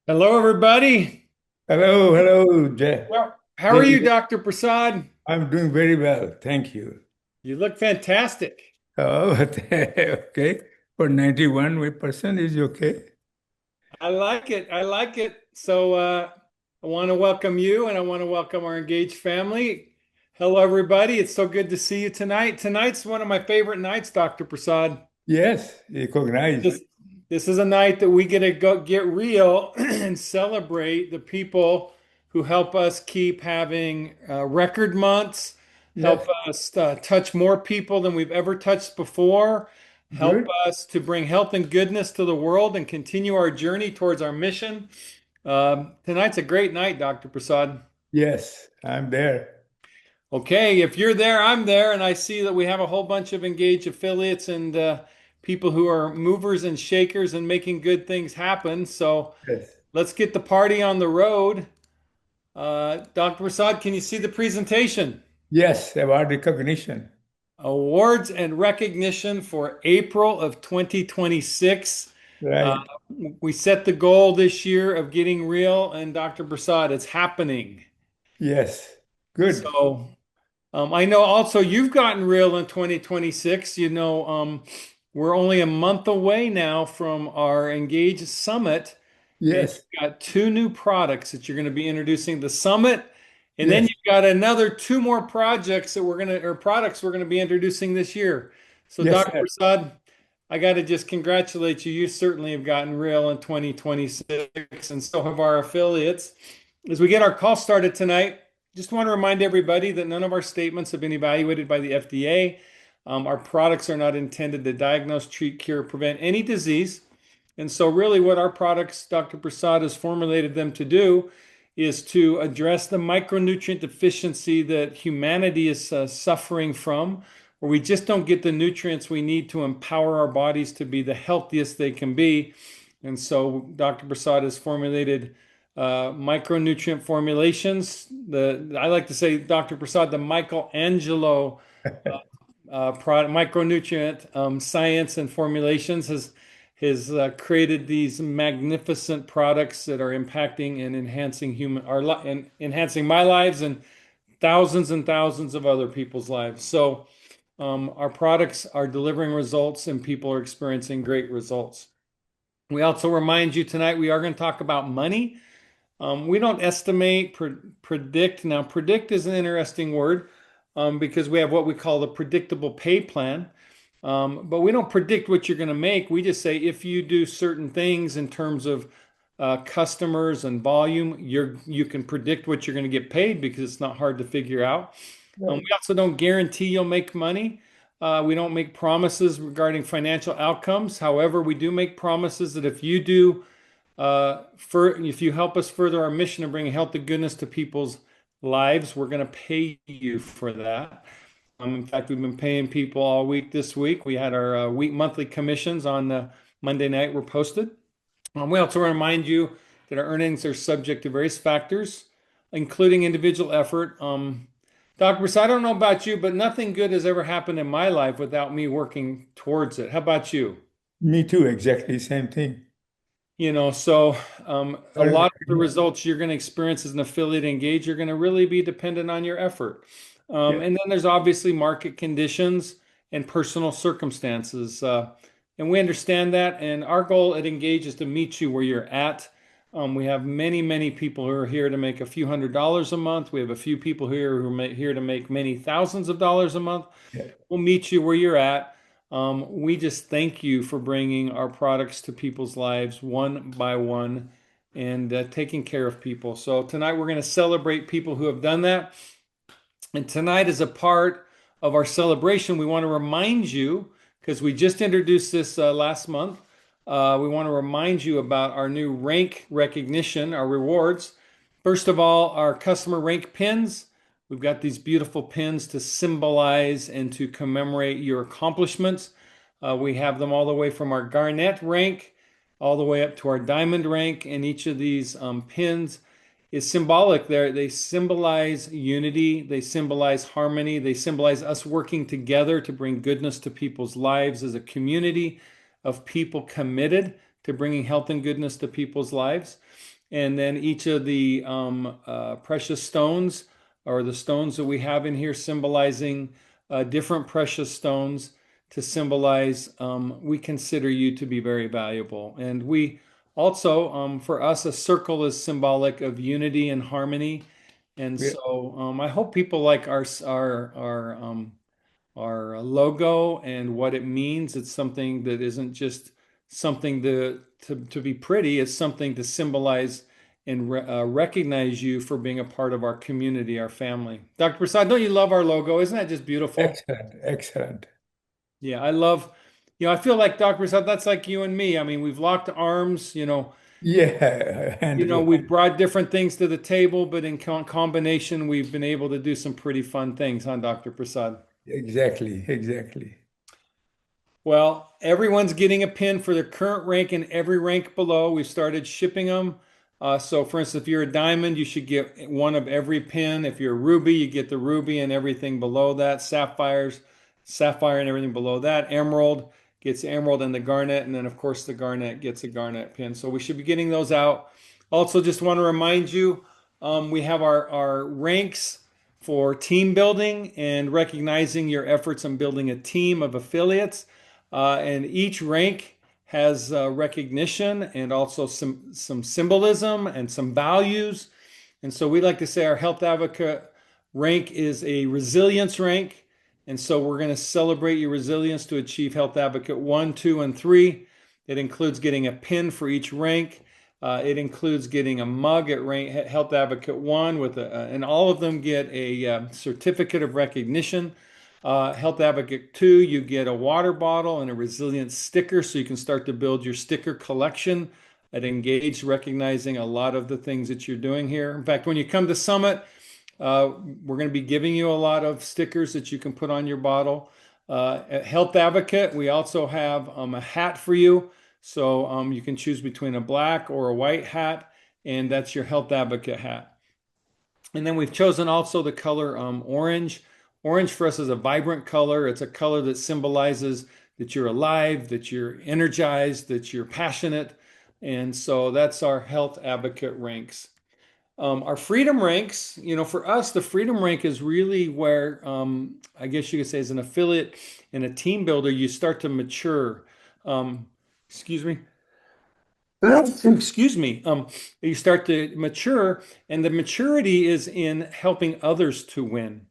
Hello, everybody. Hello, hello, Well, how are you, David. Dr. Prasad? I'm doing very well, thank you. You look fantastic. Oh, okay. For 91% is okay. I like it. I like it. I want to welcome you and I want to welcome our engaged family. Hello, everybody. It's so good to see you tonight. Tonight's one of my favorite nights, Dr. Prasad. Yes, recognize. This, this is a night that we get to go get real and celebrate the people who help us keep having record months, help Yes, us touch more people than we've ever touched before, help good. us to bring health and goodness to the world and continue our journey towards our mission. Tonight's a great night, Dr. Prasad. Yes, I'm there. Okay, if you're there, I'm there, and I see that we have a whole bunch of engaged affiliates and people who are movers and shakers and making good things happen. So Yes. let's get the party on the road. Dr. Prasad, can you see the presentation? Yes, award recognition. Awards and recognition for April of 2026. Uh, Right. we set the goal this year of getting real, and Dr. Prasad, it's happening. Yes. Good. So I know also you've gotten real in 2026. We're only a month away now from our Engage Summit, and Yes. you've got two new products that you're going to be introducing the summit, and then Yes. you've got another two more projects that or products we're going to be introducing this year. So, Yes, Dr. sir. Prasad, I got to just congratulate you. You certainly have gotten real in 2026, and so have our affiliates. As we get our call started tonight, just want to remind everybody that none of our statements have been evaluated by the FDA. Our products are not intended to diagnose, treat, cure, prevent any disease. And so, really, what our products, Dr. Prasad has formulated them to do is to address the micronutrient deficiency that humanity is suffering from, where we just don't get the nutrients we need to empower our bodies to be the healthiest they can be. And so, Dr. Prasad has formulated micronutrient formulations. I like to say, Dr. Prasad, the Michelangelo product, micronutrient science and formulations has created these magnificent products that are impacting and enhancing and enhancing my lives and thousands of other people's lives. So our products are delivering results and people are experiencing great results. We also remind you tonight we are going to talk about money. We don't estimate, predict. Now, predict is an interesting word because we have what we call the predictable pay plan. But we don't predict what you're going to make. We just say if you do certain things in terms of customers and volume, you can predict what you're going to get paid because it's not hard to figure out. We Right. also don't guarantee you'll make money. We don't make promises regarding financial outcomes. However, we do make promises that if you help us further our mission of bringing health and goodness to people's lives, we're going to pay you for that. In fact, we've been paying people all week this week. We had our week monthly commissions on Monday night were posted. We also remind you that our earnings are subject to various factors, including individual effort. Dr. Bruce, I don't know about you, but nothing good has ever happened in my life without me working towards it. How about you? Me too, exactly same thing. A Earn lot of the recognition. results you're going to experience as an affiliate engage are going to really be dependent on your effort. Yeah. And then there's obviously market conditions and personal circumstances. And we understand that. And our goal at Engage is to meet you where you're at. We have many, many people who are here to make a few $100s a month. We have a few people here who are here to make many thousands of dollars a month. Yeah. We'll meet you where you're at. We just thank you for bringing our products to people's lives one by one and taking care of people. So tonight we're going to celebrate people who have done that. And tonight, as a part of our celebration, we want to remind you, because we just introduced this last month, we want to remind you about our new rank recognition, our rewards. First of all, our customer rank pins. We've got these beautiful pins to symbolize and to commemorate your accomplishments. We have them all the way from our garnet rank all the way up to our diamond rank, and each of these pins is symbolic there. They symbolize unity, they symbolize harmony, they symbolize us working together to bring goodness to people's lives as a community of people committed to bringing health and goodness to people's lives. And then each of the precious stones, or the stones that we have in here, symbolizing different precious stones to symbolize we consider you to be very valuable. And we also, for us, a circle is symbolic of unity and harmony. And Yeah, so I hope people like our logo and what it means. It's something that isn't just something to be pretty. It's something to symbolize and recognize you for being a part of our community, our family. Dr. Prasad, don't you love our logo? Isn't that just beautiful? excellent, excellent. Yeah, I love, I feel like Dr. Prasad, that's like you and me. I mean, we've locked arms, Yeah, hand to we've hand. brought different things to the table, but in combination, we've been able to do some pretty fun things, huh, Dr. Prasad? Exactly, exactly. Well, everyone's getting a pin for their current rank and every rank below. We've started shipping them. So, for instance, if you're a diamond, you should get one of every pin. If you're a ruby, you get the ruby and everything below that. Sapphire and everything below that. Emerald gets emerald and the garnet. And then, of course, the garnet gets a garnet pin. So, we should be getting those out. Also, just want to remind you we have our ranks for team building and recognizing your efforts in building a team of affiliates. And each rank has recognition and also some symbolism and some values. And so we like to say our health advocate rank is a resilience rank. And so we're going to celebrate your resilience to achieve health advocate 1, 2, and 3. It includes getting a pin for each rank. It includes getting a mug at rank health advocate 1 and all of them get a certificate of recognition. Health Advocate 2, you get a water bottle and a resilience sticker so you can start to build your sticker collection at Engage, recognizing a lot of the things that you're doing here. In fact, when you come to Summit, we're going to be giving you a lot of stickers that you can put on your bottle. At Health Advocate, we also have a hat for you. So you can choose between a black or a white hat, and that's your Health Advocate hat. And then we've chosen also the color orange. Orange for us is a vibrant color. It's a color that symbolizes that you're alive, that you're energized, that you're passionate. And so that's our health advocate ranks. Our freedom ranks, for us, the freedom rank is really where I guess you could say as an affiliate and a team builder, you start to mature. Excuse me. Excuse me. You start to mature, and the maturity is in helping others to win.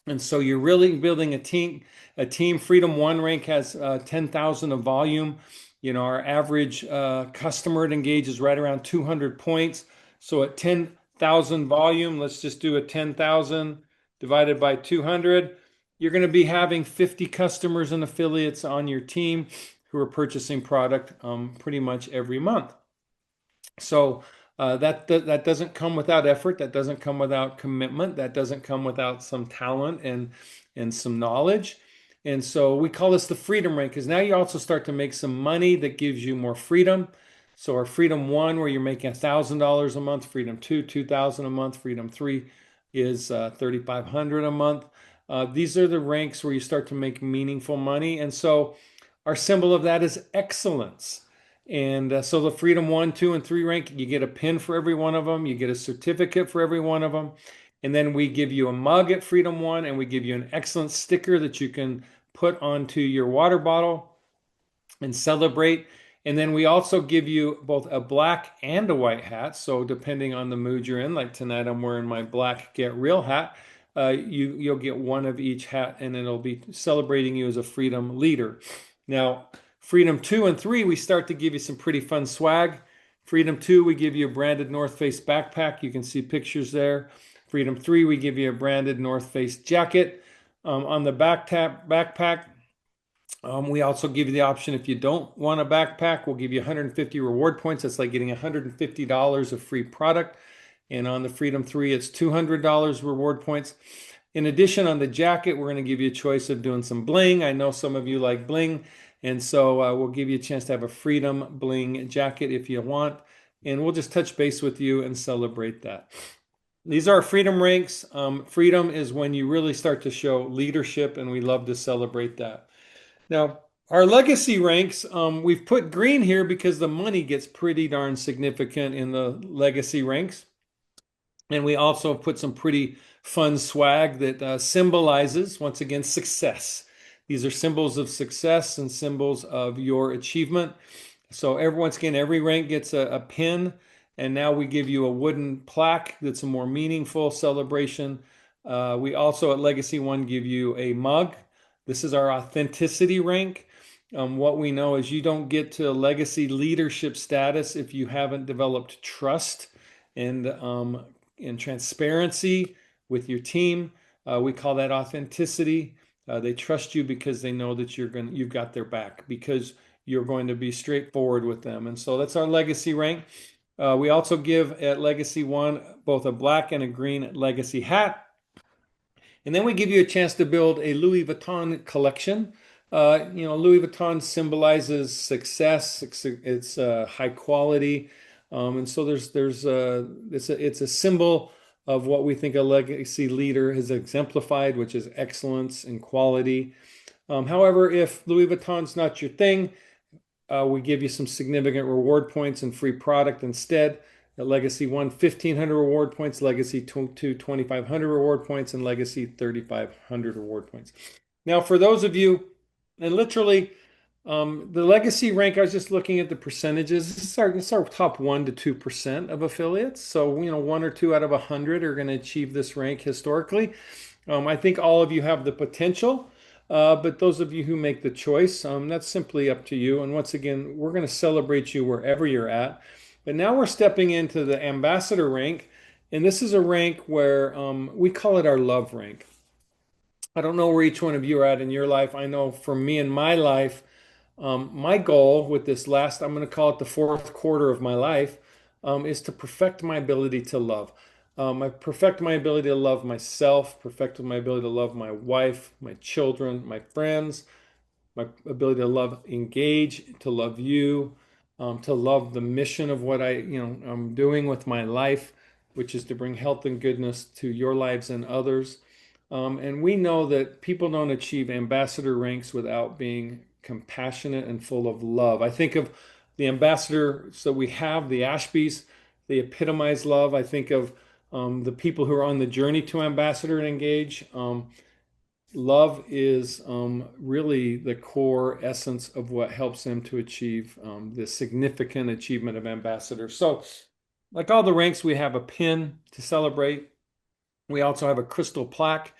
And so you're really building a team. A team. Freedom One rank has 10,000 of volume. Our average customer at Engage is right around 200 points. So at 10,000 volume, let's just do a 10,000 divided by 200. You're going to be having 50 customers and affiliates on your team who are purchasing product pretty much every month. So that doesn't come without effort. That doesn't come without commitment. That doesn't come without some talent and some knowledge. And so we call this the freedom rank because now you also start to make some money that gives you more freedom. So our Freedom One, where you're making $1,000 a month, Freedom Two, 2,000 a month, Freedom Three is 3,500 a month. These are the ranks where you start to make meaningful money. And so our symbol of that is excellence. And so the Freedom 1, 2, and 3 rank, you get a pin for every one of them. You get a certificate for every one of them. And then we give you a mug at Freedom 1, and we give you an excellent sticker that you can put onto your water bottle and celebrate. And then we also give you both a black and a white hat. So depending on the mood you're in, like tonight I'm wearing my black Get Real hat. You'll get one of each hat, and it'll be celebrating you as a freedom leader. Now, Freedom 2 and 3, we start to give you some pretty fun swag. Freedom 2, we give you a branded North Face backpack. You can see pictures there. Freedom 3, we give you a branded North Face jacket. On the backpack, we also give you the option if you don't want a backpack, we'll give you 150 reward points. That's like getting $150 of free product. And on the Freedom 3, it's $200 reward points. In addition, on the jacket, we're going to give you a choice of doing some bling. I know some of you like bling. And so we'll give you a chance to have a Freedom Bling jacket if you want. And we'll just touch base with you and celebrate that. These are freedom ranks. Freedom is when you really start to show leadership, and we love to celebrate that. Now, Our legacy ranks, we've put green here because the money gets pretty darn significant in the legacy ranks. And we also put some pretty fun swag that symbolizes, once again, success. These are symbols of success and symbols of your achievement. So once again, every rank gets a pin, and now we give you a wooden plaque that's a more meaningful celebration. We also at Legacy One give you a mug. This is our authenticity rank. What we know is you don't get to legacy leadership status if you haven't developed trust and transparency with your team. We call that authenticity. They trust you because they know that you've got their back because you're going to be straightforward with them. And so that's our legacy rank. We also give at Legacy One both a black and a green legacy hat. And then we give you a chance to build a Louis Vuitton collection. Louis Vuitton symbolizes success. It's high quality, and so it's a symbol of what we think a legacy leader has exemplified, which is excellence and quality. However, if Louis Vuitton's not your thing, we give you some significant reward points and free product instead. At Legacy 1, 1,500 reward points, Legacy 2, 2,500 reward points, and Legacy 3,500 reward points. Now, for those of you, and literally, the Legacy rank, I was just looking at the percentages. It's our top 1 to 2% of affiliates. So, one or two out of 100 are going to achieve this rank historically. I think all of you have the potential. But those of you who make the choice, that's simply up to you. And once again, we're going to celebrate you wherever you're at. But now we're stepping into the ambassador rank. And this is a rank where we call it our love rank. I don't know where each one of you are at in your life. I know for me in my life, my goal with this last, I'm going to call it the fourth quarter of my life, is to perfect my ability to love. I perfect my ability to love myself, perfect my ability to love my wife, my children, my friends, my ability to love, engage, to love you, to love the mission of what I'm doing with my life, which is to bring health and goodness to your lives and others. And we know that people don't achieve ambassador ranks without being compassionate and full of love. I think of the ambassadors that we have, the Ashbys, they epitomize love. I think of the people who are on the journey to ambassador and engage. Love is really the core essence of what helps them to achieve the significant achievement of ambassador. So, like all the ranks, we have a pin to celebrate. We also have a crystal plaque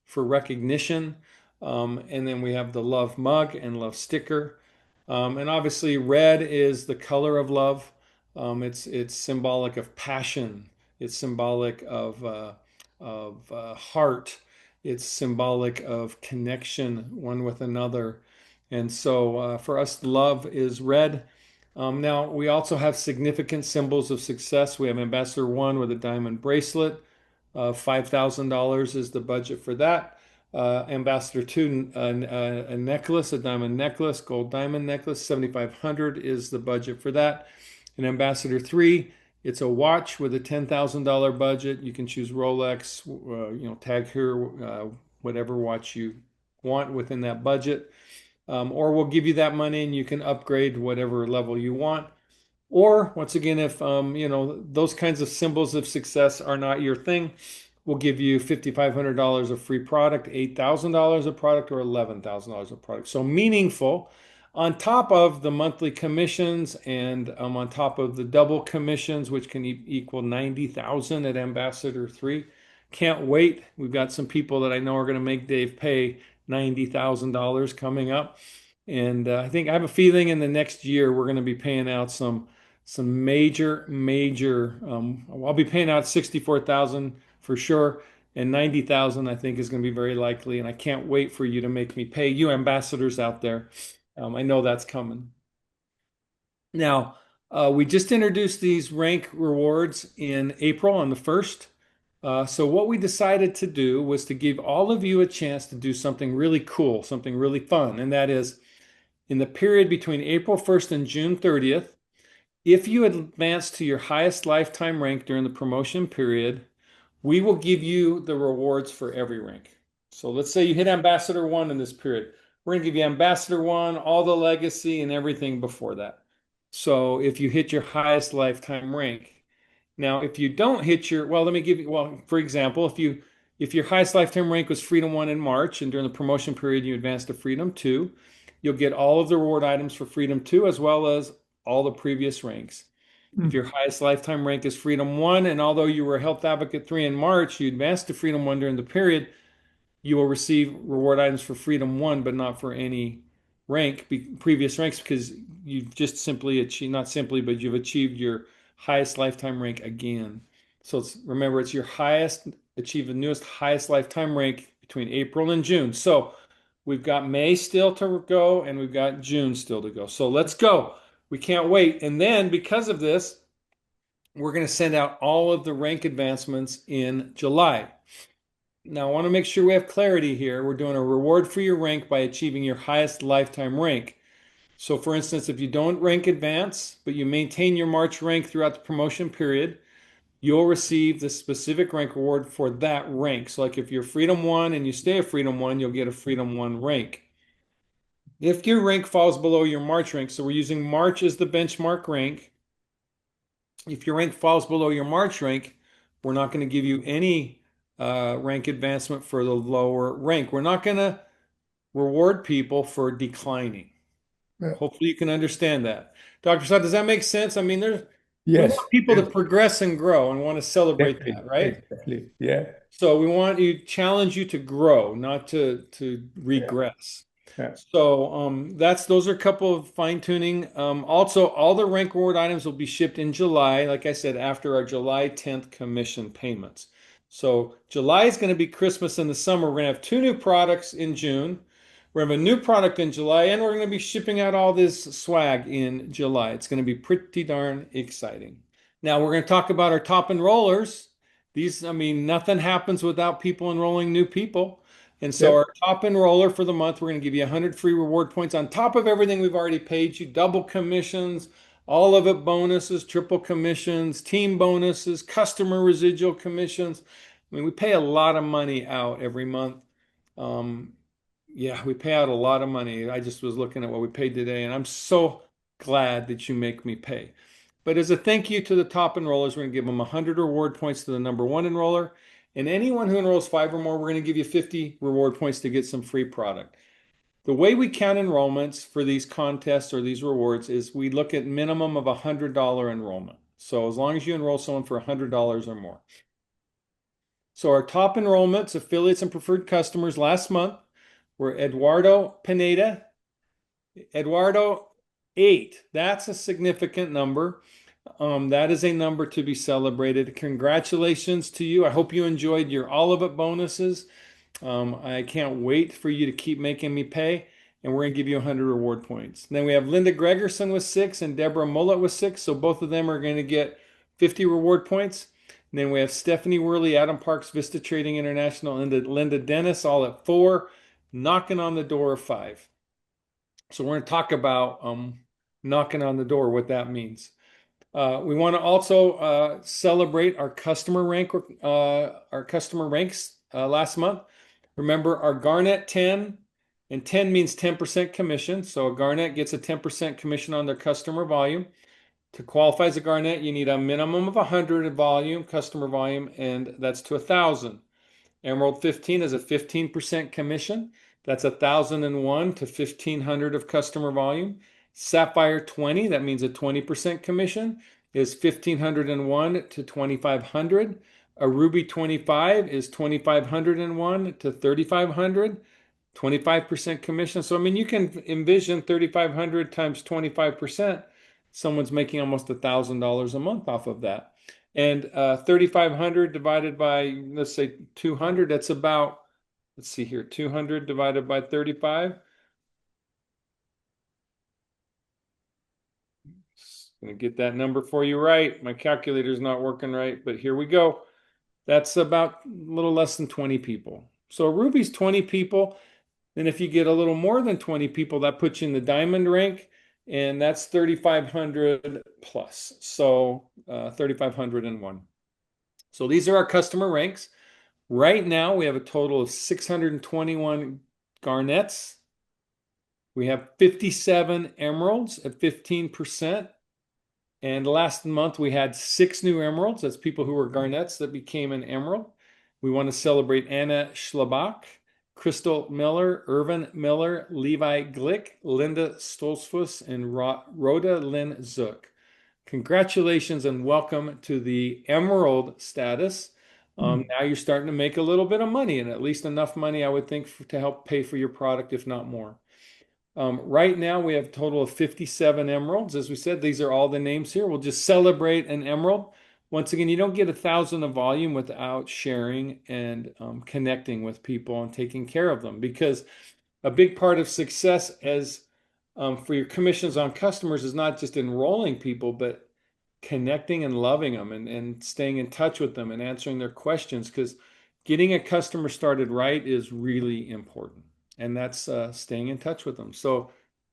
for recognition. And then we have the love mug and love sticker. And obviously, red is the color of love. It's symbolic of passion. It's symbolic of heart. It's symbolic of connection one with another. And so for us, love is red. Now, we also have significant symbols of success. We have Ambassador 1 with a diamond bracelet. $5,000 is the budget for that. Ambassador 2, a necklace, a diamond necklace, gold diamond necklace, 7,500 is the budget for that. And Ambassador 3, it's a watch with a $10,000 budget. You can choose Rolex, Tag Heuer, whatever watch you want within that budget. Or we'll give you that money and you can upgrade whatever level you want. Or once again, if those kinds of symbols of success are not your thing, we'll give you $5,500 of free product, $8,000 of product, or $11,000 of product. So meaningful on top of the monthly commissions and on top of the double commissions, which can equal 90,000 at Ambassador 3. Can't wait. We've got some people that I know are going to make Dave pay $90,000 coming up. And I have a feeling in the next year we're going to be paying out some major. I'll be paying out 64,000 for sure, and 90,000 I think is going to be very likely. And I can't wait for you to make me pay, you ambassadors out there. I know that's coming. Now, we just introduced these rank rewards in April on the 1st. So what we decided to do was to give all of you a chance to do something really cool, something really fun, and that is in the period between April 1st and June 30th. If you advance to your highest lifetime rank during the promotion period, we will give you the rewards for every rank. So let's say you hit Ambassador 1 in this period. we're going to give you Ambassador 1, all the legacy, and everything before that. So if you hit your highest lifetime rank. Now, if you don't hit your, well, let me give you, well, for example, if your highest lifetime rank was Freedom 1 in March, and during the promotion period you advance to Freedom 2, you'll get all of the reward items for Freedom 2 as well as all the previous ranks. If Mm. your highest lifetime rank is Freedom 1, and although you were Health Advocate 3 in March, you advanced to Freedom 1 during the period, you will receive reward items for Freedom 1, but not for any previous ranks, because you've just simply achieved, not simply, but you've achieved your highest lifetime rank again. So remember, it's your highest, achieve the newest highest lifetime rank between April and June. So we've got May still to go, and we've got June still to go. So let's go. We can't wait. And then because of this, we're going to send out all of the rank advancements in July. Now, I want to make sure we have clarity here. We're doing a reward for your rank by achieving your highest lifetime rank. So, for instance, if you don't rank advance, but you maintain your March rank throughout the promotion period, you'll receive the specific rank reward for that rank. So, like if you're Freedom 1 and you stay a Freedom 1, you'll get a Freedom 1 rank. If your rank falls below your March rank, so we're using March as the benchmark rank, if your rank falls below your March rank, we're not going to give you any rank advancement for the lower rank. We're not going to reward people for declining. Yeah. Hopefully, you can understand that. Dr. Prasad, does that make sense? I mean, we Yes, want people to yes, progress and grow and want to celebrate exactly, that, right? exactly. Yeah, So we want to challenge you to grow, not to yeah, regress. yeah. So those are a couple of fine tuning. Also, all the rank reward items will be shipped in July, like I said, after our July 10th commission payments. So July is going to be Christmas in the summer. We're going to have two new products in June. We're going to have a new product in July, and we're going to be shipping out all this swag in July. It's going to be pretty darn exciting. Now we're going to talk about our top enrollers. These, I mean, nothing happens without people enrolling new people. And so Yep. our top enroller for the month, we're going to give you 100 free reward points on top of everything we've already paid you, double commissions, all of it bonuses, triple commissions, team bonuses, customer residual commissions. I mean, we pay a lot of money out every month. Um, yeah, we pay out a lot of money. I just was looking at what we paid today, and I'm so glad that you make me pay. But as a thank you to the top enrollers, we're going to give them 100 reward points to the number one enroller. And anyone who enrolls 5 or more, we're going to give you 50 reward points to get some free product. The way we count enrollments for these contests or these rewards is we look at minimum of $100 enrollment. So as long as you enroll someone for $100 or more. So our top enrollments, affiliates, and preferred customers last month were Eduardo Pineda. Eduardo, 8. That's a significant number. That is a number to be celebrated. Congratulations to you. I hope you enjoyed your all of it bonuses. I can't wait for you to keep making me pay, and we're going to give you 100 reward points. Then we have Linda Gregerson with 6 and Deborah Mullet with 6. So both of them are going to get 50 reward points. And then we have Stephanie Worley, Adam Parks, Vista Trading International, and Linda Dennis all at 4, knocking on the door of 5. So we're going to talk about knocking on the door, what that means. We want to also celebrate our customer ranks last month. Remember our Garnet 10, and 10 means 10% commission. So a Garnet gets a 10% commission on their customer volume. To qualify as a Garnet, you need a minimum of 100 in volume, customer volume, and that's to 1,000. Emerald 15 is a 15% commission. That's 1,001 to 1,500 of customer volume. Sapphire 20, that means a 20% commission, is 1,501 to 2,500. A Ruby 25 is 2,501 to 3,500, 25% commission. So, I mean, you can envision 3,500 times 25%. Someone's making almost $1,000 a month off of that. And 3,500 divided by, let's say 200, that's about, let's see here, 200 divided by 35. Just gonna get that number for you right. My calculator's not working right, but here we go. That's about a little less than 20 people. So Ruby's 20 people. Then if you get a little more than 20 people, that puts you in the diamond rank, and that's 3,500 plus. So 3,501. So these are our customer ranks. Right now, we have a total of 621 garnets We have 57 emeralds at 15%. And last month we had 6 new emeralds. That's people who were garnets that became an emerald. We want to celebrate Anna Schlabach, Crystal Miller, Irvin Miller, Levi Glick, Linda Stolzfuss, and Rhoda Lynn Zook. Congratulations and welcome to the emerald status. Now you're starting to make a little bit of money, and at least enough money, I would think, to help pay for your product, if not more. Right now, we have a total of 57 emeralds. As we said, these are all the names here. We'll just celebrate an emerald. Once again, you don't get 1,000 of volume without sharing and connecting with people and taking care of them, because a big part of success as for your commissions on customers is not just enrolling people, but connecting and loving them and staying in touch with them and answering their questions, because getting a customer started right is really important. And that's staying in touch with them. So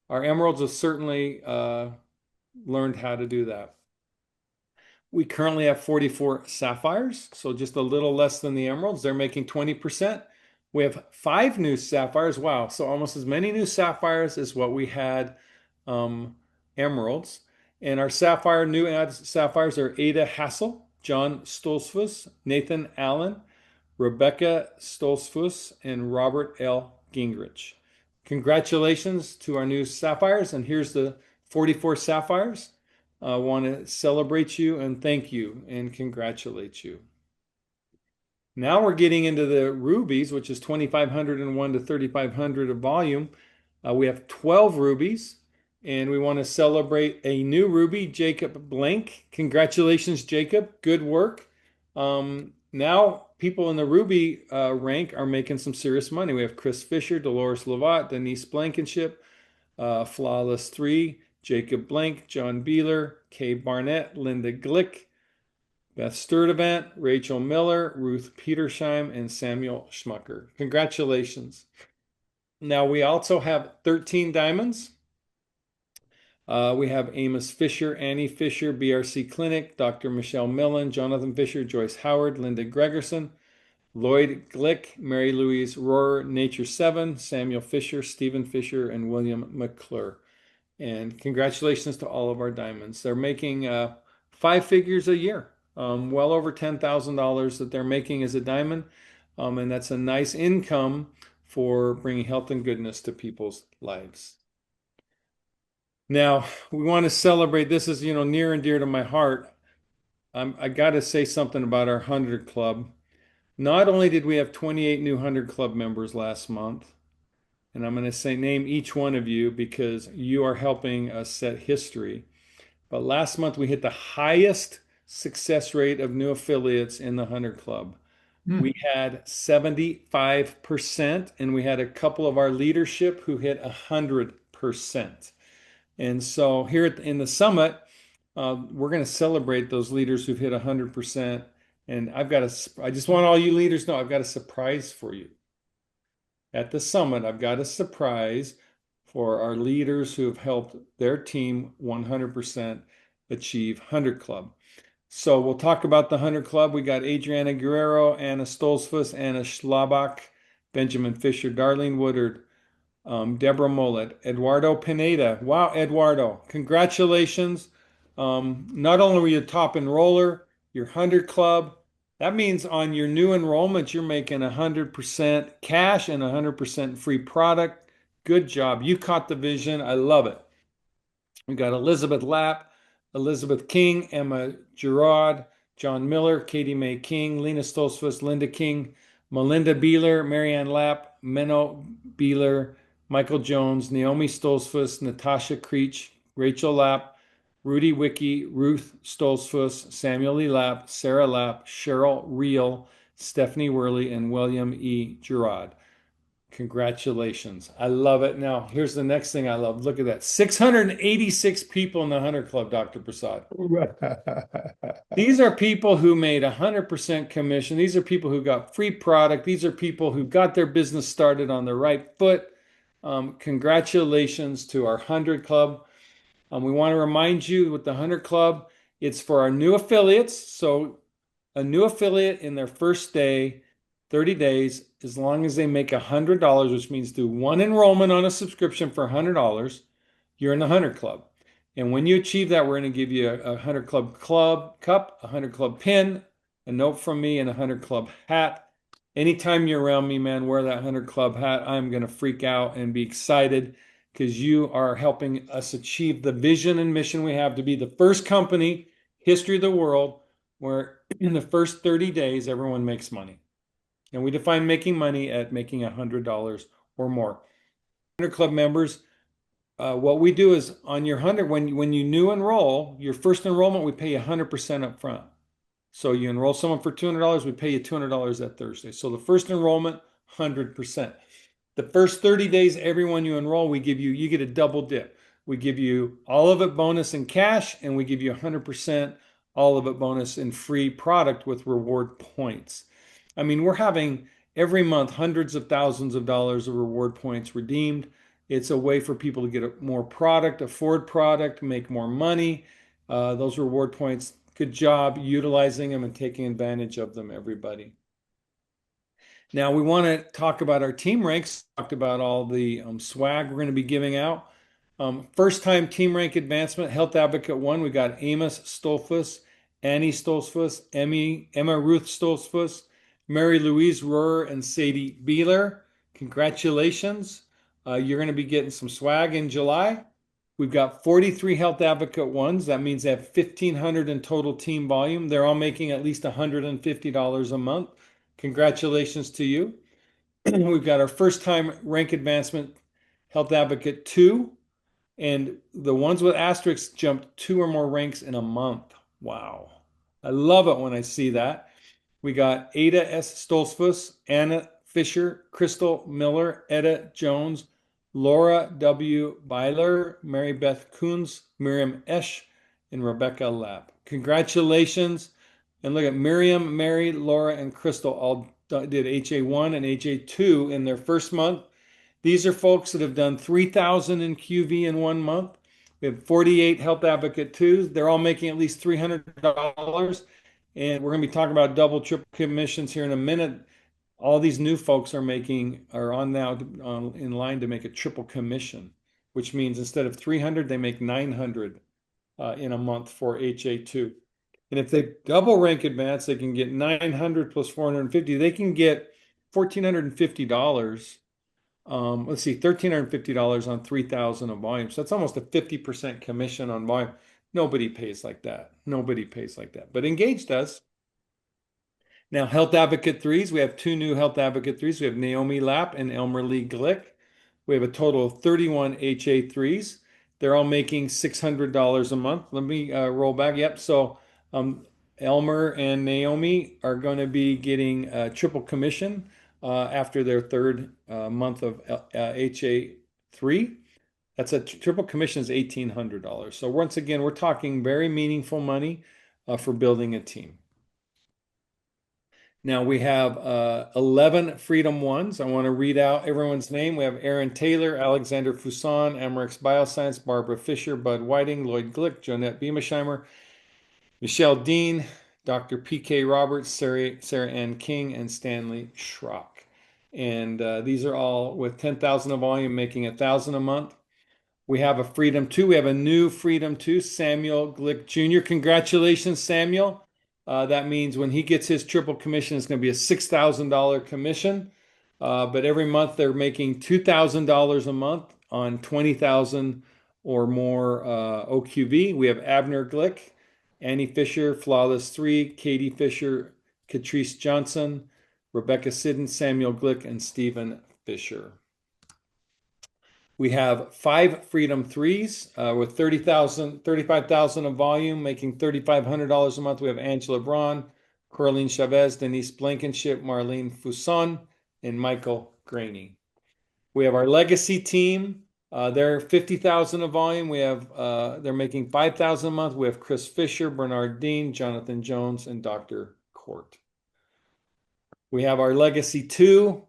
our emeralds have certainly learned how to do that. We currently have 44 sapphires, so just a little less than the emeralds. They're making 20%. We have 5 new sapphires. Wow, so almost as many new sapphires as what we had emeralds. And our new sapphires are Ada Hassel, John Stolzfuss, Nathan Allen, Rebecca Stolzfuss, and Robert L. Gingrich. Congratulations to our new sapphires, and here's the 44 sapphires. I want to celebrate you and thank you and congratulate you. Now we're getting into the rubies, which is 2,501 to 3,500 of volume. We have 12 rubies, and we want to celebrate a new ruby, Jacob Blank. Congratulations, Jacob. Good work. Now people in the ruby rank are making some serious money. We have Chris Fisher, Dolores Lovat, Denise Blankenship, Flawless 3, Jacob Blank, John Beeler, Kay Barnett, Linda Glick, Beth Sturdivant, Rachel Miller, Ruth Petersheim, and Samuel Schmucker. Congratulations. Now we also have 13 diamonds. We have Amos Fisher, Annie Fisher, BRC Clinic, Dr. Michelle Millen, Jonathan Fisher, Joyce Howard, Linda Gregerson, Lloyd Glick, Mary Louise Rohrer, Nature 7, Samuel Fisher, Stephen Fisher, and William McClure. And congratulations to all of our diamonds. They're making 5 figures a year, well over $10,000 that they're making as a diamond. And that's a nice income for bringing health and goodness to people's lives. Now, we want to celebrate. This is, near and dear to my heart. I got to say something about our 100 Club. Not only did we have 28 new 100 Club members last month, and I'm going to name each one of you because you are helping us set history. But last month we hit the highest success rate of new affiliates in the 100 Club. We had 75%, and we had a couple of our leadership who hit 100%. And so here in the summit, we're going to celebrate those leaders who've hit 100%. And I just want all you leaders to know I've got a surprise for you. At the summit, I've got a surprise for our leaders who have helped their team 100% achieve 100 Club. So we'll talk about the 100 Club. We got Adriana Guerrero, Anna Stolzfuss, Anna Schlabach, Benjamin Fisher, Darlene Woodard, Deborah Mullet, Eduardo Pineda. Wow, Eduardo, congratulations. Not only were you top enroller, your 100 Club, that means on your new enrollment, you're making 100% cash and 100% free product. Good job. You caught the vision. I love it. We got Elizabeth Lapp, Elizabeth King, Emma Gerard, John Miller, Katie Mae King, Lena Stolzfuss, Linda King, Melinda Beeler, Marianne Lapp, Menno Beeler, Michael Jones, Naomi Stolzfuss, Natasha Creech, Rachel Lapp, Rudy Wicki, Ruth Stolzfuss, Samuel E. Lapp, Sarah Lapp, Cheryl Reel, Stephanie Worley, and William E. Gerard. Congratulations. I love it. Now, here's the next thing I love. Look at that. 686 people in the 100 Club, Dr. Prasad. These are people who made 100% commission. These are people who got free product. These are people who got their business started on the right foot. Congratulations to our 100 Club. We want to remind you with the 100 Club, it's for our new affiliates. So a new affiliate in their first day, 30 days, as long as they make $100, which means do one enrollment on a subscription for $100, you're in the 100 Club. And when you achieve that, we're going to give you a 100 Club cup, a 100 Club pin, a note from me, and a 100 Club hat. Anytime you're around me, man, wear that 100 Club hat. I'm going to freak out and be excited because you are helping us achieve the vision and mission we have to be the first company, history of the world, where in the first 30 days, everyone makes money. And we define making money at making $100 or more. 100 Club members, what we do is on your 100, when you new enroll, your first enrollment, we pay you 100% up front. So you enroll someone for $200, we pay you $200 that Thursday. So the first enrollment, 100%. The first 30 days, everyone you enroll, you get a double dip. We give you all of it bonus in cash, and we give you 100% all of it bonus in free product with reward points. I mean, we're having every month hundreds of thousands of dollars of reward points redeemed. It's a way for people to get more product, afford product, make more money. Those reward points, good job utilizing them and taking advantage of them, everybody. Now we want to talk about our team ranks, talked about all the swag we're going to be giving out. First time team rank advancement, Health Advocate 1, we got Amos Stolfus, Annie Stolfus, Emma Ruth Stolfus, Mary Louise Rohrer, and Sadie Beeler. Congratulations. You're going to be getting some swag in July. We've got 43 Health Advocate 1s. That means they have 1,500 in total team volume. They're all making at least $150 a month. Congratulations to you. We've got our first time rank advancement Health Advocate 2, and the ones with asterisks jumped 2 or more ranks in a month. Wow. I love it when I see that. We got Ada S. Stolzfus, Anna Fisher, Crystal Miller, Etta Jones, Laura W. Byler, Mary Beth Coons, Miriam Esch, and Rebecca Lapp. Congratulations. And look at Miriam, Mary, Laura, and Crystal all did HA1 and HA2 in their first month. These are folks that have done 3,000 in QV in 1 month. We have 48 Health Advocate 2s. They're all making at least $300. And we're going to be talking about double, triple commissions here in a minute. All these new folks are on now in line to make a triple commission, which means instead of 300, they make 900 in a month for HA2. And if they double rank advance, they can get 900 plus 450. They can get $1,450. Let's see, $1,350 on 3,000 of volume. So that's almost a 50% commission on volume. Nobody pays like that. Nobody pays like that. But Engage does. Now, Health Advocate 3s, we have 2 new Health Advocate 3s. We have Naomi Lapp and Elmer Lee Glick. We have a total of 31 HA3s. They're all making $600 a month. Let me roll back. Yep. So Elmer and Naomi are going to be getting a triple commission after their third month of HA3. That's a triple commission is $1,800. So once again, we're talking very meaningful money for building a team. Now we have 11 Freedom Ones. I want to read out everyone's name. We have Aaron Taylor, Alexander Fuson, Amarex Bioscience, Barbara Fisher, Bud Whiting, Lloyd Glick, Jonette Beamesheimer, Michelle Dean, Dr. P.K. Roberts, Sarah Ann King, and Stanley Schrock. And these are all with 10,000 of volume, making 1,000 a month. We have a Freedom 2. We have a new Freedom 2, Samuel Glick Jr. Congratulations, Samuel. That means when he gets his triple commission, it's going to be a $6,000 commission. But every month they're making $2,000 a month on 20,000 or more OQV. We have Abner Glick, Annie Fisher, Flawless 3, Katie Fisher, Catrice Johnson, Rebecca Sidden, Samuel Glick, and Stephen Fisher. We have 5 Freedom 3s with 35,000 of volume, making $3,500 a month. We have Angela Braun, Coraline Chavez, Denise Blankenship, Marlene Fuson, and Michael Graney. We have our Legacy team. They're 50,000 of volume. They're making 5,000 a month. We have Chris Fisher, Bernard Dean, Jonathan Jones, and Dr. Court. We have our Legacy 2.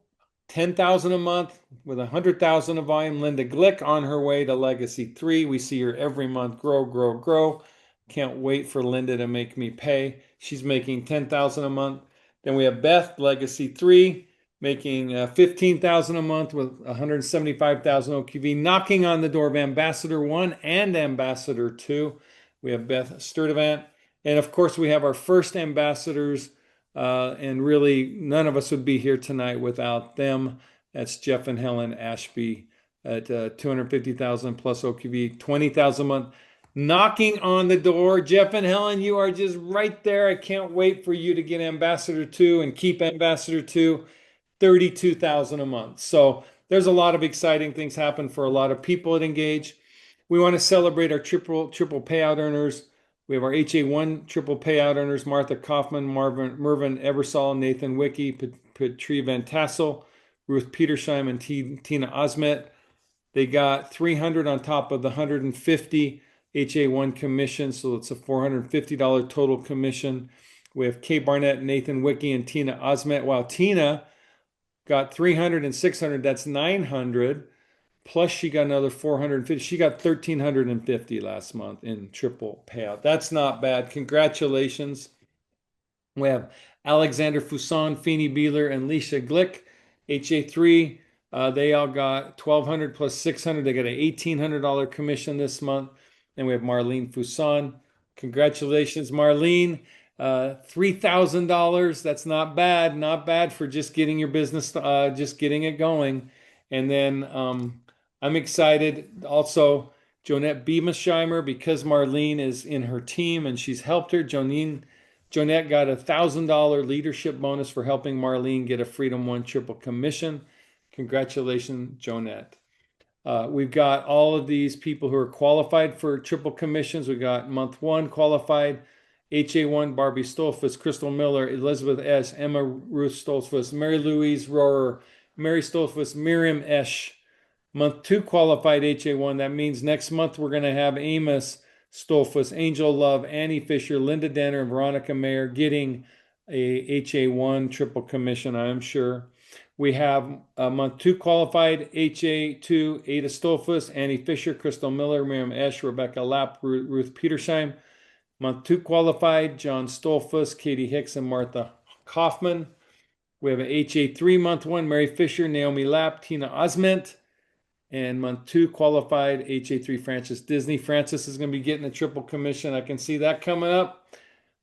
10,000 a month with 100,000 of volume. Linda Glick on her way to Legacy 3. We see her every month grow, grow, grow. Can't wait for Linda to make me pay. She's making 10,000 a month. Then we have Beth, Legacy 3, making 15,000 a month with 175,000 OQV, knocking on the door of Ambassador 1 and Ambassador 2. We have Beth Sturdivant. And of course, we have our first ambassadors, and really none of us would be here tonight without them. That's Jeff and Helen Ashby at 250,000 plus OQV, 20,000 a month. Knocking on the door. Jeff and Helen, you are just right there. I can't wait for you to get Ambassador 2 and keep Ambassador 2, 32,000 a month. So there's a lot of exciting things happen for a lot of people at Engage. We want to celebrate our triple payout earners. We have our HA1 triple payout earners, Martha Kaufman, Mervyn Ebersol, Nathan Wicke, Patri Van Tassel, Ruth Petersheim, and Tina Osmet. They got 300 on top of the 150 HA1 commission, so it's a $450 total commission. We have Kay Barnett, Nathan Wicke, and Tina Osmet. While Tina got 300 and 600, that's 900. Plus she got another 450. She got 1,350 last month in triple payout. That's not bad. Congratulations. We have Alexander Fuson, Feeny Beeler, and Leisha Glick, HA3. They all got 1,200 plus 600. They got an $1,800 commission this month. And we have Marlene Fuson. Congratulations, Marlene. $3,000. That's not bad. Not bad for just getting your business, just getting it going. And then I'm excited. Also, Jonette Beemesheimer, because Marlene is in her team and she's helped her. Jonette got a $1,000 leadership bonus for helping Marlene get a Freedom One triple commission. Congratulations, Jonette. We've got all of these people who are qualified for triple commissions. We got month 1 qualified, HA1, Barbie Stolfus, Crystal Miller, Elizabeth S., Emma Ruth Stolfus, Mary Louise Rohrer, Mary Stolfus, Miriam Esch. Month 2 qualified HA1. That means next month we're going to have Amos Stolfus, Angel Love, Annie Fisher, Linda Danner, and Veronica Mayer getting a HA1 triple commission, I am sure. We have month 2 qualified HA2, Ada Stolfus, Annie Fisher, Crystal Miller, Miriam Esch, Rebecca Lapp, Ruth Petersheim. Month 2 qualified, John Stolfus, Katie Hicks, and Martha Kaufman. We have an HA3 month 1, Mary Fisher, Naomi Lapp, Tina Osment. And month 2 qualified HA3 Francis Disney. Francis is going to be getting a triple commission. I can see that coming up.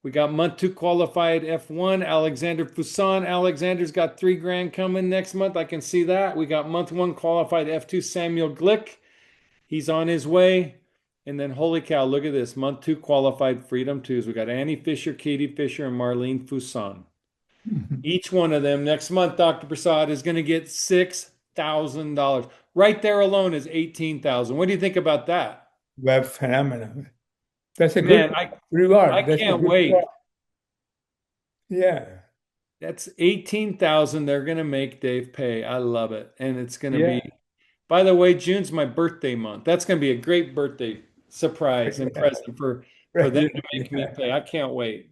We got month 2 qualified F1 Alexander Fuson. Alexander's got $3,000 coming next month. I can see that. We got month 1 qualified F2 Samuel Glick. He's on his way. And then holy cow, look at this. Month 2 qualified Freedom 2s. We got Annie Fisher, Katie Fisher, and Marlene Fuson. Each one of them next month, Dr. Prasad, is going to get $6,000. Right there alone is $18,000. What do you think about that? Web phenomenon. That's a Man, good reward. I That's a can't good wait. reward. Yeah. That's 18,000 they're going to make Dave pay. I love it. And it's going to Yeah. be, by the way, June's my birthday month. That's going to be a great birthday surprise and present for them to make me pay. I can't wait.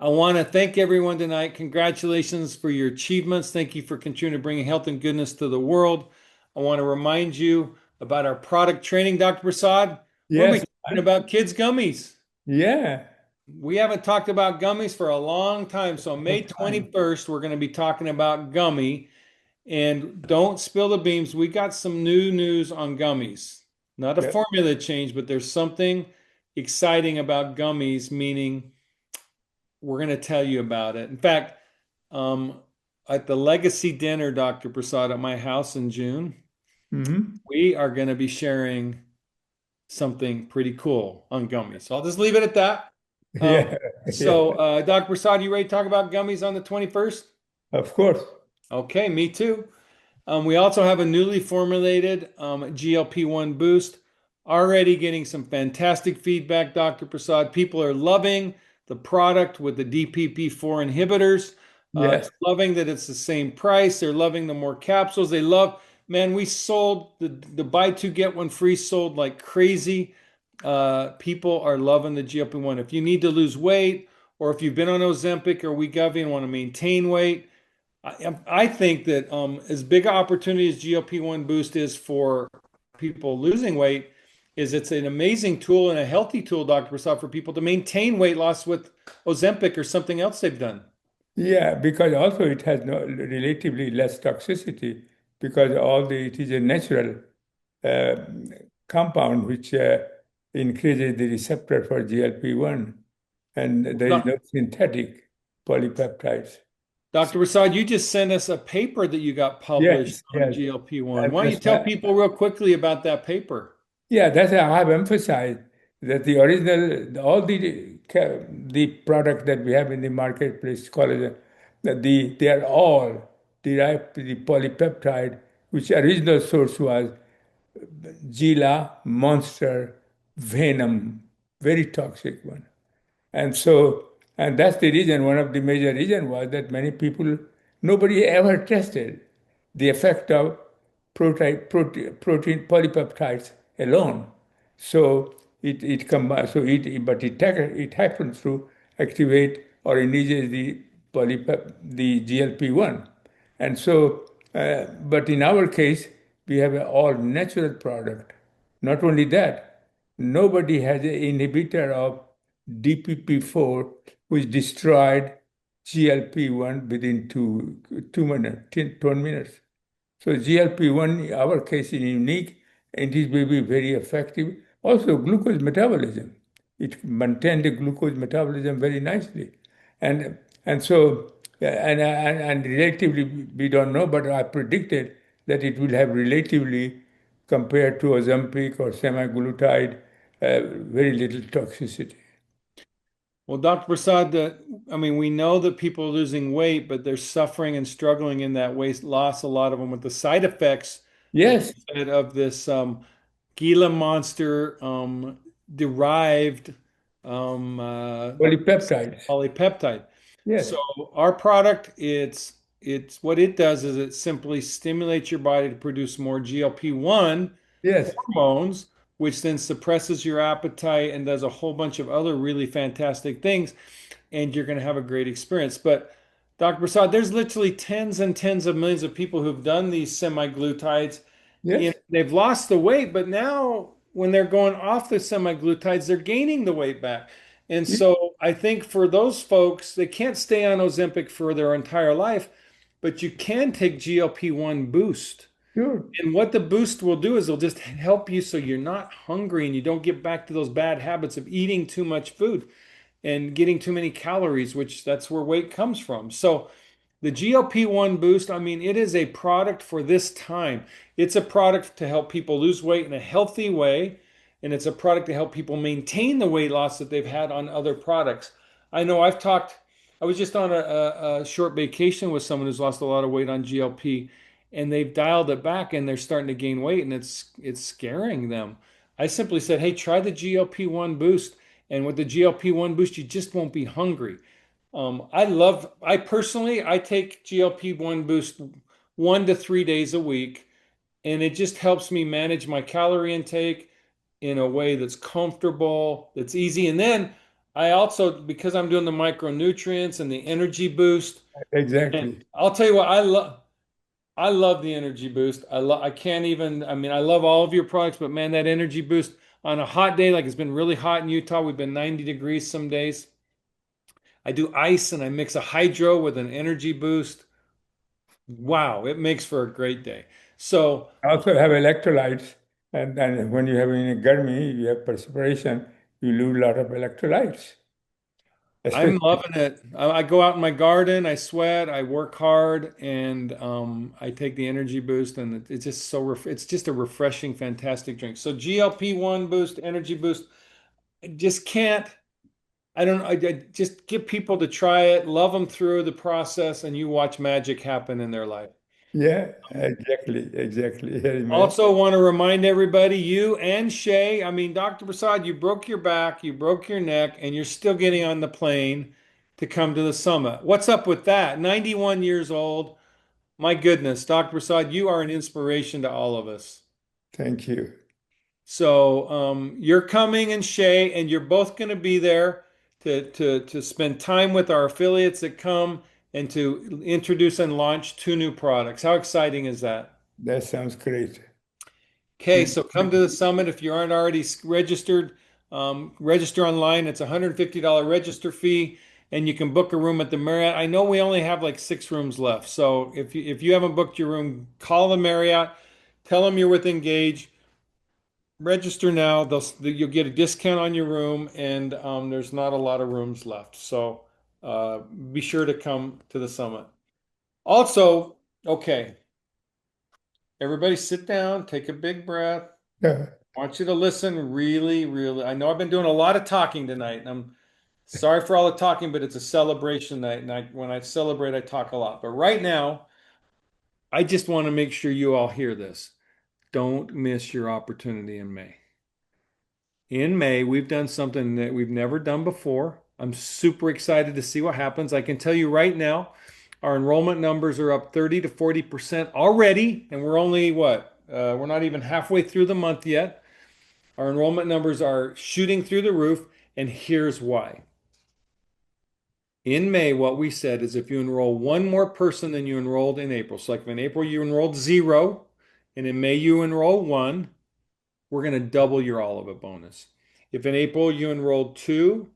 I want to thank everyone tonight. Congratulations for your achievements. Thank you for continuing to bring health and goodness to the world. I want to remind you about our product training, Dr. Prasad. We're going to Yes. be talking about kids' gummies. Yeah. We haven't talked about gummies for a long time. So May 21st, we're going to be talking about gummy. And don't spill the beans. We got some new news on gummies. Not a Yep. formula change, but there's something exciting about gummies, meaning we're going to tell you about it. In fact, at the Legacy Dinner, Dr. Prasad, at my house in June, we are going to be sharing something pretty cool on gummies. So I'll just leave it at that. Yeah. So, Dr. Prasad, you ready to talk about gummies on the 21st? Of course. Okay, me too. We also have a newly formulated GLP-1 boost. Already getting some fantastic feedback, Dr. Prasad. People are loving the product with the DPP-4 inhibitors. Yes. Loving that it's the same price. They're loving the more capsules. They love, man, we sold the buy two, get one free sold like crazy. People are loving the GLP-1. If you need to lose weight, or if you've been on Ozempic or Wegovy and want to maintain weight, I think that as big an opportunity as GLP-1 boost is for people losing weight, is it's an amazing tool and a healthy tool, Dr. Prasad, for people to maintain weight loss with Ozempic or something else they've done. Yeah, because also it has no relatively less toxicity because it is a natural uh, compound which increases the receptor for GLP-1, and there is no synthetic polypeptides. Dr. Prasad, you just sent us a paper that you got published Yes, on yes. GLP-1. Why don't you That's tell why, people real quickly about that paper? yeah, that's why I have emphasized that the original, all the product that we have in the marketplace, collagen, they are all derived to the polypeptide, which original source was Gila, Monster, Venom, very toxic one. And that's the reason, one of the major reason was that many people, nobody ever tested the effect of protein polypeptides alone. So it combines, but it happens to activate or initiate the GLP-1. And so, but in our case, we have an all natural product. Not only that, nobody has an inhibitor of DPP4, which destroyed GLP-1 within 2 minutes, 10 minutes. So GLP-1, in our case, is unique and it may be very effective. Also, glucose metabolism. It maintains the glucose metabolism very nicely. And so, and relatively, we don't know, but I predicted that it will have relatively, compared to Ozempic or semaglutide, very little toxicity. Well, Dr. Prasad, I mean, we know that people are losing weight, but they're suffering and struggling in that weight loss, a lot of them with the side effects, like Yes, you said, of this Gila monster derived polypeptides. polypeptide. So Yes, our product, it's what it does is it simply stimulates your body to produce more GLP-1 yes, hormones, which then suppresses your appetite and does a whole bunch of other really fantastic things, and you're going to have a great experience. But Dr. Prasad, there's literally tens and tens of millions of people who've done these semaglutides. yes, They've lost the weight, but now when they're going off the semaglutides, they're gaining the weight back. And yeah, so I think for those folks, they can't stay on Ozempic for their entire life, but you can take GLP-1 boost. sure. And what the boost will do is it'll just help you so you're not hungry and you don't get back to those bad habits of eating too much food and getting too many calories, which that's where weight comes from. So the GLP-1 boost, I mean, it is a product for this time. It's a product to help people lose weight in a healthy way, and it's a product to help people maintain the weight loss that they've had on other products. I know I was just on a short vacation with someone who's lost a lot of weight on GLP, and they've dialed it back and they're starting to gain weight, and it's scaring them. I simply said, hey, try the GLP-1 boost. And with the GLP-1 boost, you just won't be hungry. I personally, I take GLP-1 boost 1 to 3 days a week, and it just helps me manage my calorie intake in a way that's comfortable, that's easy. And then I also, because I'm doing the micronutrients and the energy boost, and Exactly. I'll tell you what, I love the energy boost. I can't even, I mean, I love all of your products, but man, that energy boost on a hot day, like it's been really hot in Utah, we've been 90 degrees some days. I do ice and I mix a hydro with an energy boost. Wow, it makes for a great day. So Also have electrolytes, and when you have in Garmi, you have perspiration, you lose a lot of electrolytes. I'm Especially, loving it. I go out in my garden, I sweat, I work hard, and I take the energy boost, and it's just it's just a refreshing, fantastic drink. So GLP-1 boost, energy boost, I just can't. I don't. I just get people to try it, love them through the process, and you watch magic happen in their life. yeah, exactly, exactly. Very much. Also, want to remind everybody, you and Shay, I mean, Dr. Prasad, you broke your back, you broke your neck, and you're still getting on the plane to come to the summit. What's up with that? 91 years old. My goodness, Dr. Prasad, you are an inspiration to all of us. Thank you. So you're coming and Shay, and you're both going to be there to spend time with our affiliates that come and to introduce and launch 2 new products. How exciting is that? That sounds great. Okay, so come to the summit if you aren't already registered. Register online. It's a $150 register fee, and you can book a room at the Marriott. I know we only have like 6 rooms left. So if you haven't booked your room, call the Marriott, tell them you're with Engage, register now. You'll get a discount on your room, and there's not a lot of rooms left. So be sure to come to the summit. Also, okay, everybody sit down, take a big breath. Yeah. I want you to listen really, really. I know I've been doing a lot of talking tonight, and I'm sorry for all the talking, but it's a celebration night, and when I celebrate, I talk a lot. But right now, I just want to make sure you all hear this. Don't miss your opportunity in May. In May, we've done something that we've never done before. I'm super excited to see what happens. I can tell you right now, our enrollment numbers are up 30 to 40% already, and we're only what? We're not even halfway through the month yet. Our enrollment numbers are shooting through the roof, and here's why. In May, what we said is if you enroll one more person than you enrolled in April, so like if in April you enrolled 0, and in May you enroll 1, we're going to double your all of it bonus. If in April you enrolled 2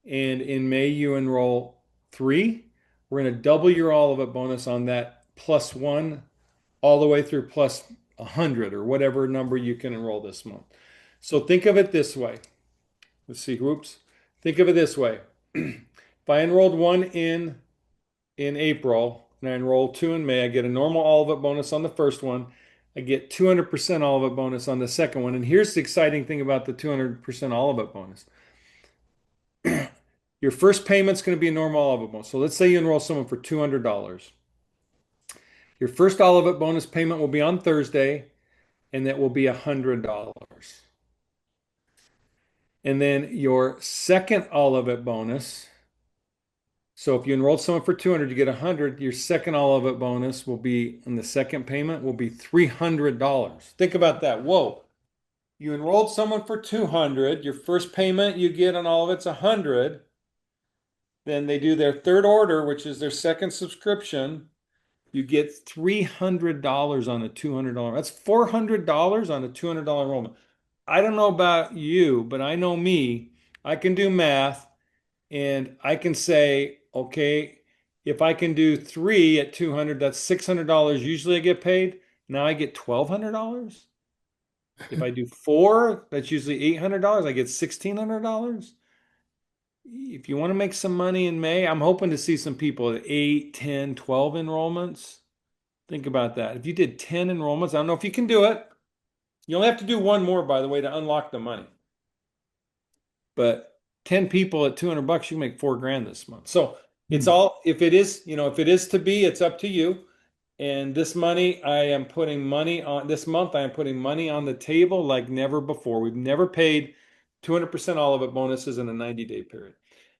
and in May you enroll 3, we're going to double your all of it bonus on that +1 all the way through plus 100 or whatever number you can enroll this month. So think of it this way. Let's see, whoops. Think of it this way. If I enrolled 1 in April and I enroll 2 in May, I get a normal all of it bonus on the first one. I get 200% all of it bonus on the second one. And here's the exciting thing about the 200% all of it bonus. Your first payment's going to be a normal all of it bonus. So let's say you enroll someone for $200. Your first all of it bonus payment will be on Thursday, and that will be $100. And then your second all of it bonus. So if you enrolled someone for 200, you get 100. Your second all of it bonus will be, and the second payment will be $300. Think about that. Whoa. You enrolled someone for 200. Your first payment you get on all of it's 100. Then they do their third order, which is their second subscription. You get $300 on a $200. That's $400 on a $200 enrollment. I don't know about you, but I know me. I can do math and I can say, okay, if I can do 3 at 200, that's $600. Usually I get paid. Now I get $1,200. If I do 4, that's usually $800. I get $1,600. If you want to make some money in May, I'm hoping to see some people at 8, 10, 12 enrollments. Think about that. If you did 10 enrollments, I don't know if you can do it. You only have to do one more, by the way, to unlock the money. But 10 people at $200, you can make $4,000 this month. So it's all, if it is, if it is to be, it's up to you. And this money, I am putting money on this month. I am putting money on the table like never before. We've never paid 200% all of it bonuses in a 90-day period.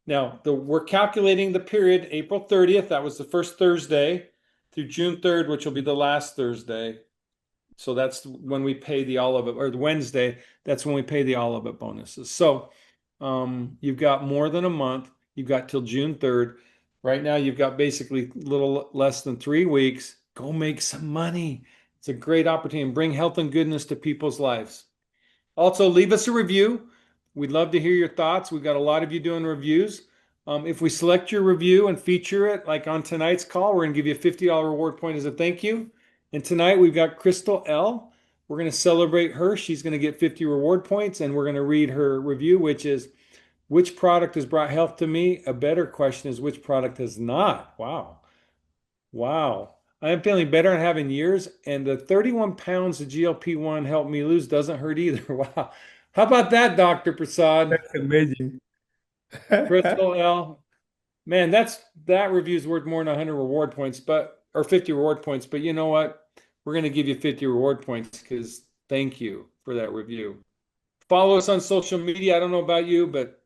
Now, we're calculating the period April 30th. That was the first Thursday through June 3rd, which will be the last Thursday. So that's when we pay the all of it, or the Wednesday, that's when we pay the all of it bonuses. So you've got more than a month. You've got till June 3rd. Right now, you've got basically a little less than 3 weeks. Go make some money. It's a great opportunity and bring health and goodness to people's lives. Also, leave us a review. We'd love to hear your thoughts. We've got a lot of you doing reviews. If we select your review and feature it, like on tonight's call, we're going to give you a $50 reward point as a thank you. And tonight we've got Crystal L. We're going to celebrate her. She's going to get 50 reward points, and we're going to read her review, which is, which product has brought health to me? A better question is, which product has not? Wow. Wow. I am feeling better and having years, and the 31 pounds the GLP-1 helped me lose doesn't hurt either. Wow. How about that, Dr. Prasad? That's amazing. Crystal L. Man, that review is worth more than 100 reward points, or 50 reward points. But you know what? We're going to give you 50 reward points because thank you for that review. Follow us on social media. I don't know about you, but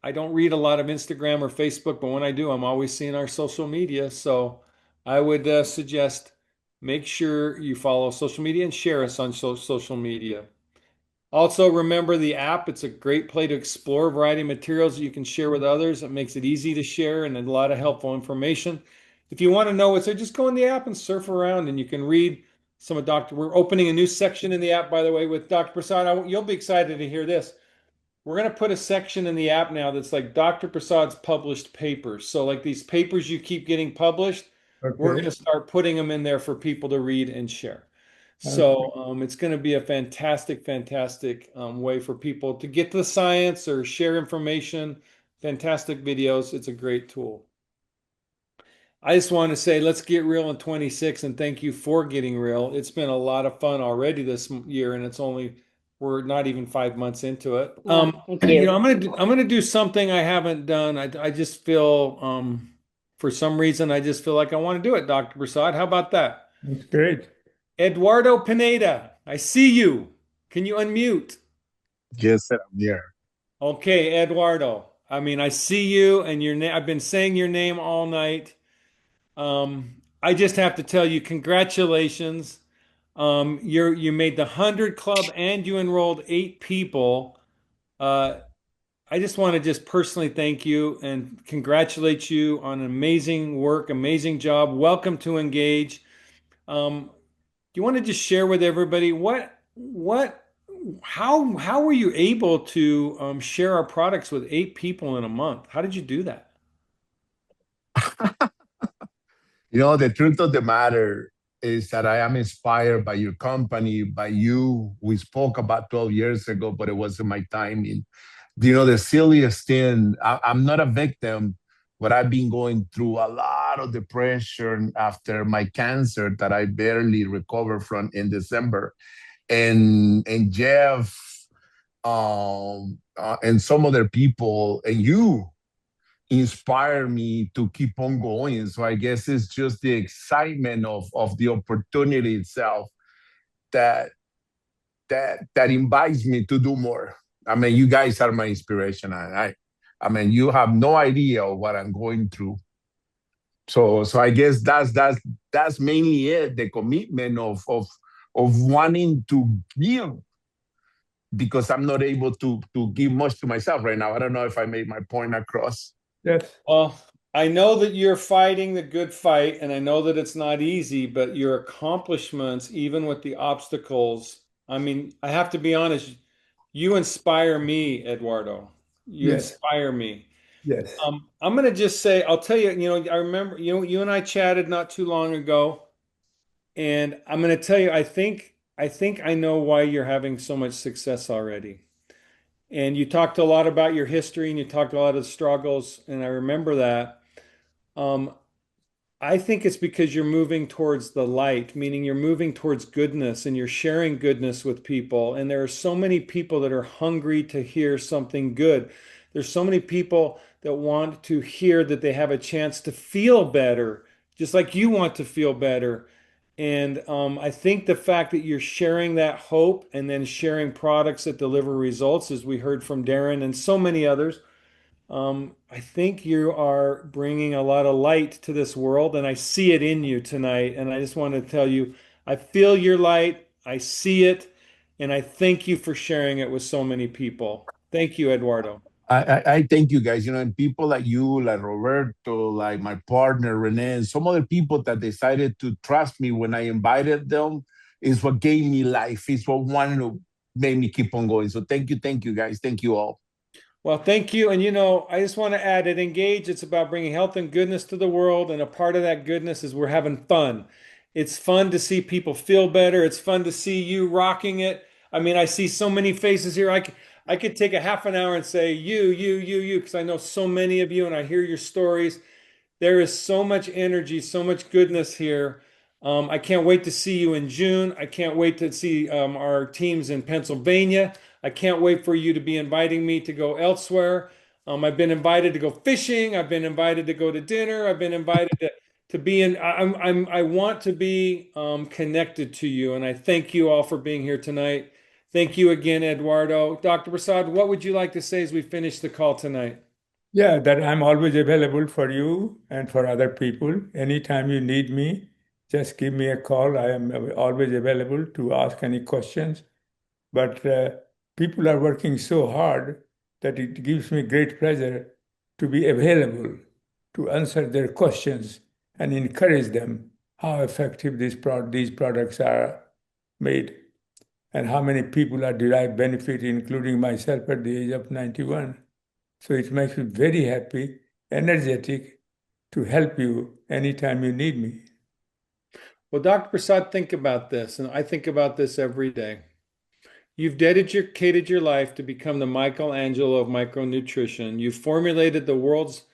I don't read a lot of Instagram or Facebook, but when I do, I'm always seeing our social media. So I would suggest make sure you follow social media and share us on social media. Also, remember the app. It's a great place to explore a variety of materials that you can share with others. It makes it easy to share and a lot of helpful information. If you want to know what's there, just go in the app and surf around and you can read some of Dr. We're opening a new section in the app, by the way, with Dr. Prasad. You'll be excited to hear this. we're going to put a section in the app now that's like Dr. Prasad's published papers. So like these papers you keep getting published, we're going Okay. to start putting them in there for people to read and share. Okay. So it's going to be a fantastic, fantastic way for people to get to the science or share information. Fantastic videos. It's a great tool. I just want to say let's get real in 26 and thank you for getting real. It's been a lot of fun already this year, and we're not even 5 months into it. Yeah, thank you. I'm gonna do something I haven't done. I just feel for some reason I just feel like I want to do it, Dr. Prasad. How about that? That's great. Eduardo Pineda, I see you. Can you unmute? Yes, sir, I'm here. Okay, Eduardo. I mean, I see you and your name. I've been saying your name all night. I just have to tell you, congratulations. You made the 100 club and you enrolled 8 people. Uh, I just want to just personally thank you and congratulate you on amazing work, amazing job. Welcome to Engage. Do you want to just share with everybody how were you able to share our products with 8 people in a month? How did you do that? The truth of the matter is that I am inspired by your company, by you. We spoke about 12 years ago, but it wasn't my timing. The silliest thing, I'm not a victim, but I've been going through a lot of depression after my cancer that I barely recovered from in December. And Jeff, and some other people, and you inspire me to keep on going. So I guess it's just the excitement of the opportunity itself that that invites me to do more. I mean, you guys are my inspiration. I mean, you have no idea of what I'm going through. So I guess that's mainly it. The commitment of wanting to give because I'm not able to give much to myself right now. I don't know if I made my point across. Yes. Well, I know that you're fighting the good fight, and I know that it's not easy, but your accomplishments, even with the obstacles, I mean, I have to be honest, you inspire me, Eduardo. You Yes. inspire me. Yes. I'm going to just say, I'll tell you, I remember, you and I chatted not too long ago, and I'm going to tell you, I think I know why you're having so much success already. And you talked a lot about your history and you talked a lot of struggles, and I remember that. Um, I think it's because you're moving towards the light, meaning you're moving towards goodness and you're sharing goodness with people. And there are so many people that are hungry to hear something good. There's so many people that want to hear that they have a chance to feel better, just like you want to feel better. And I think the fact that you're sharing that hope and then sharing products that deliver results, as we heard from Darren and so many others, I think you are bringing a lot of light to this world, and I see it in you tonight. And I just want to tell you, I feel your light, I see it, and I thank you for sharing it with so many people. Thank you, Eduardo. I thank you guys, and people like you, like Roberto, like my partner Rene, and some other people that decided to trust me when I invited them is what gave me life. It's what wanted to make me keep on going. So thank you guys. Thank you all. Well, thank you. And I just want to add at Engage, it's about bringing health and goodness to the world. And a part of that goodness is we're having fun. It's fun to see people feel better. It's fun to see you rocking it. I mean, I see so many faces here. I could take a half an hour and say you, because I know so many of you and I hear your stories. There is so much energy, so much goodness here. I can't wait to see you in June. I can't wait to see our teams in Pennsylvania. I can't wait for you to be inviting me to go elsewhere. I've been invited to go fishing. I've been invited to go to dinner. I've been invited to be in. I want to be connected to you, and I thank you all for being here tonight. Thank you again, Eduardo. Dr. Prasad, what would you like to say as we finish the call tonight? Yeah, that I'm always available for you and for other people. Anytime you need me, just give me a call. I am always available to ask any questions. But people are working so hard that it gives me great pleasure to be available to answer their questions and encourage them how effective these products are made. and how many people are derived benefit, including myself at the age of 91. So it makes me very happy, energetic to help you anytime you need me. Well, Dr. Prasad, think about this, and I think about this every day. You've dedicated your life to become the Michelangelo of micronutrition. You've formulated the world's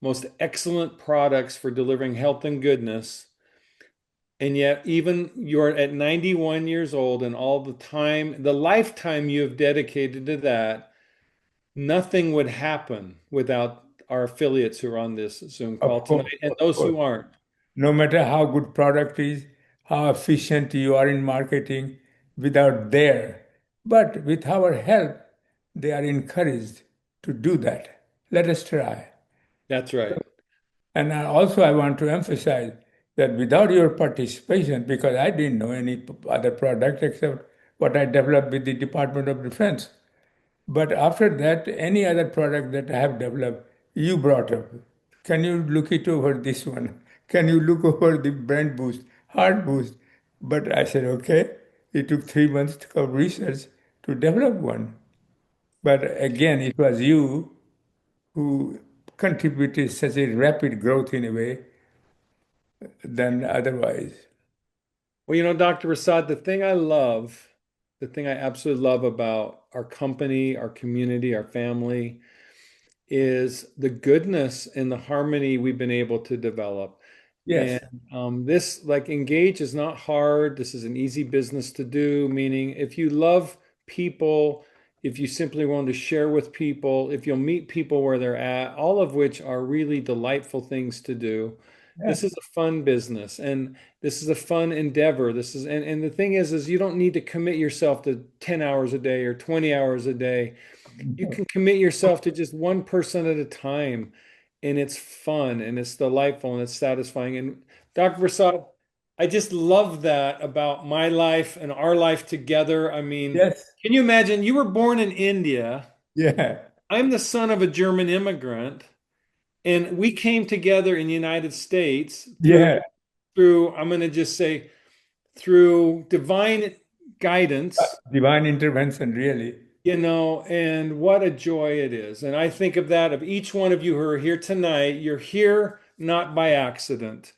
most excellent products for delivering health and goodness. And yet, even you're at 91 years old and all the time, the lifetime you have dedicated to that, nothing would happen without our affiliates who are on this Zoom call Of course, tonight and of those course. who aren't. No matter how good product is, how efficient you are in marketing, without their, but with our help, they are encouraged to do that. Let us try. That's right. And I want to emphasize that without your participation, because I didn't know any other product except what I developed with the Department of Defense. But after that, any other product that I have developed, you brought up. Can you look it over this one? Can you look over the brand boost, heart boost? But I said, okay. It took 3 months of research to develop one. But again, it was you who contributed such a rapid growth in a way than otherwise. Well, Dr. Prasad, the thing I absolutely love about our company, our community, our family is the goodness and the harmony we've been able to develop. And Yes, this, like, engage is not hard. This is an easy business to do, meaning if you love people, if you simply want to share with people, if you'll meet people where they're at, all of which are really delightful things to do. yeah. This is a fun business and this is a fun endeavor. And the thing is you don't need to commit yourself to 10 hours a day or 20 hours a day. You can commit yourself to just one person at a time, and it's fun and it's delightful and it's satisfying. And Dr. Prasad, I just love that about my life and our life together. I mean, Yes, can you imagine? You were born in India. yeah, I'm the son of a German immigrant, and we came together in the United States yeah. I'm going to just say, through divine guidance. Divine intervention, really. And what a joy it is. And I think of that of each one of you who are here tonight. You're here not by accident.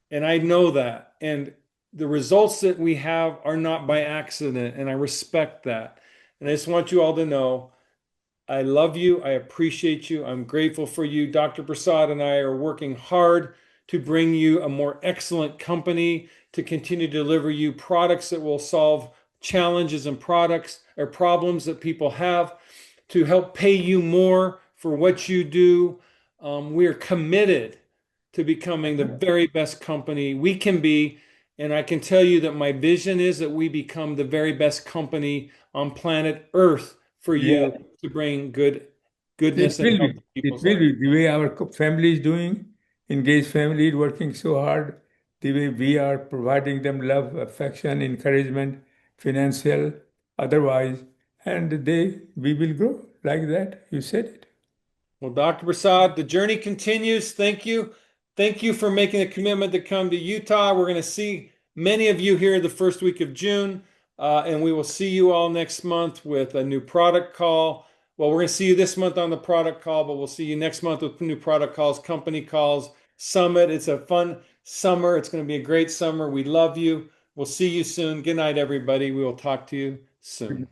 And I know that. And the results that we have are not by accident. And I respect that. And I just want you all to know I love you. I appreciate you. I'm grateful for you. Dr. Prasad and I are working hard to bring you a more excellent company to continue to deliver you products that will solve challenges and products or problems that people have, to help pay you more for what you do. We are committed to becoming the very best company we can be. And I can tell you that my vision is that we become the very best company on planet Earth for Yeah, you to bring it goodness and will health be. to It people's will lives. be the way our family is doing, engaged family is working so hard, the way we are providing them love, affection, encouragement, financial, otherwise, and we will grow like that. You said it. Well, Dr. Prasad, the journey continues. Thank you. Thank you for making a commitment to come to Utah. We're going to see many of you here the first week of June, and we will see you all next month with a new product call. Well, we're going to see you this month on the product call, but we'll see you next month with new product calls, company calls, summit. It's a fun summer. It's going to be a great summer. We love you. We'll see you soon. Good night, everybody. We will talk to you soon.